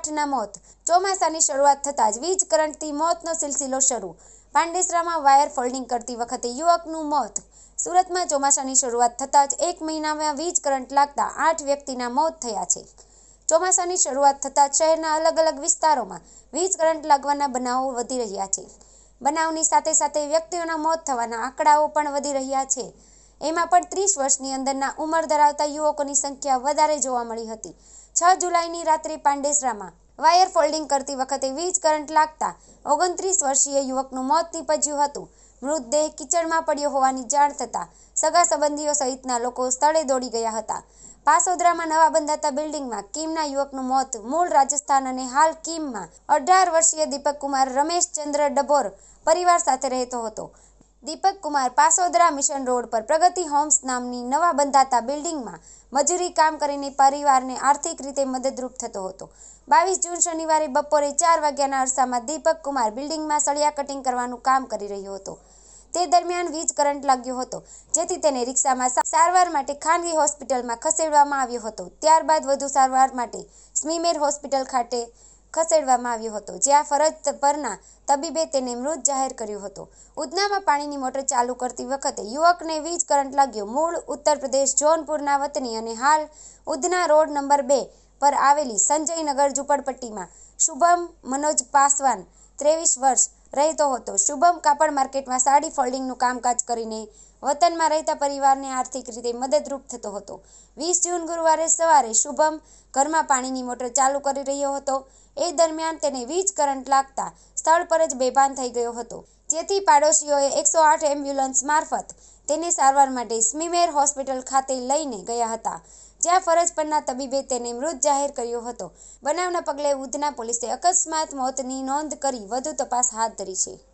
8ના મોત. ચોમાસાની શરૂઆત થતાં જ વીજ કરંટથી મોતનો સિલસિલો શરૂ. પાંડેસરામાં વાયર ફોલ્ડિંગ કરતી વખતે યુવકનું મોત. સુરતમાં ચોમાસાની શરૂઆત થતાં જ 1 મહિનામાં વીજ કરંટ લાગતા 8 વ્યક્તિના મોત થયા છે. ચોમાસાની શરૂઆત થતાં જ શહેરના અલગ અલગ વિસ્તારોમાં વીજ કરંટ લાગવાના બનાવો વધી રહ્યા છે. બનાવની સાથે સાથે વ્યક્તિઓના મોત થવાના આંકડાઓ પણ વધી રહ્યા છે. એમાં પણ 30 વર્ષની અંદરના ઉંમર ધરાવતા યુવકોની સંખ્યા વધારે જોવા મળી હતી. 6 જુલાઈની રાત્રે પાંડેસરામાં વાયર ફોલ્ડિંગ કરતી વખતે વીજ કરંટ લાગતા 29 વર્ષીય યુવકનું મોત નીપજ્યું હતું. મૃતદેહ કિચડમાં પડ્યો હોવાની જાણ થતાં સગા સંબંધીઓ સહિતના લોકો સ્થળે દોડી ગયા હતા. પાસોદરામાં નવા બંધાતા બિલ્ડિંગમાં કીમના યુવકનું મોત. મૂળ રાજસ્થાન અને હાલ કીમમાં 18 વર્ષીય દીપક કુમાર રમેશચંદ્ર ડભોર પરિવાર સાથે રહેતો હતો. દીપક કુમાર પાસોદરા મિશન રોડ પર પ્રગતિ હોમ્સ નામની નવા બંધાતા બિલ્ડિંગમાં મજૂરી કામ કરીને પરિવારને આર્થિક રીતે મદદરૂપ થતો હતો. 22 જૂન શનિવારે બપોરે 4 વાગ્યાના અરસામાં દીપક કુમાર બિલ્ડિંગમાં સળિયા કટિંગ કરવાનું કામ કરી રહ્યો હતો. તે દરમિયાન વીજ કરંટ લાગ્યો હતો, જેથી તેને રિક્ષામાં સારવાર માટે ખાનગી હોસ્પિટલમાં ખસેડવામાં આવ્યો હતો. ત્યારબાદ વધુ સારવાર માટે સ્મીમેર હોસ્પિટલ ખાતે ખસેડવામાં આવ્યો હતો, જ્યાં ફરજ પરના તબીબે તેને મૃત જાહેર કર્યો હતો. ઉધનામાં પાણીની મોટર ચાલુ કરતી વખતે યુવકને વીજ કરંટ લાગ્યો. મૂળ ઉત્તર પ્રદેશ જોનપુરના વતની અને હાલ ઉધના રોડ નંબર 2 પર આવેલી સંજયનગર ઝૂંપડપટ્ટીમાં શુભમ મનોજ પાસવાન 23 વર્ષ રહેતો હતો. શુભમ કાપડ માર્કેટમાં સાડી ફોલ્ડિંગનું કામકાજ કરીને વતનમાં રહેતા પરિવારને આર્થિક રીતે મદદરૂપ થતો હતો. 20 જૂન ગુરુવારે સવારે શુભમ ઘરમાં પાણીની મોટર ચાલુ કરી રહ્યો હતો. એ દરમિયાન તેને વીજ કરંટ લાગતા સ્થળ પર જ બેભાન થઈ ગયો હતો, જેથી પાડોશીઓએ 108 એમ્બ્યુલન્સ મારફત તેને સારવાર માટે સ્મીમેર હોસ્પિટલ ખાતે લઈને ગયા હતા, જ્યાં ફરજ પરના તબીબે તેને મૃત જાહેર કર્યો હતો. બનાવના પગલે ઉધના પોલીસે અકસ્માત મોતની નોંધ કરી વધુ તપાસ હાથ ધરી છે.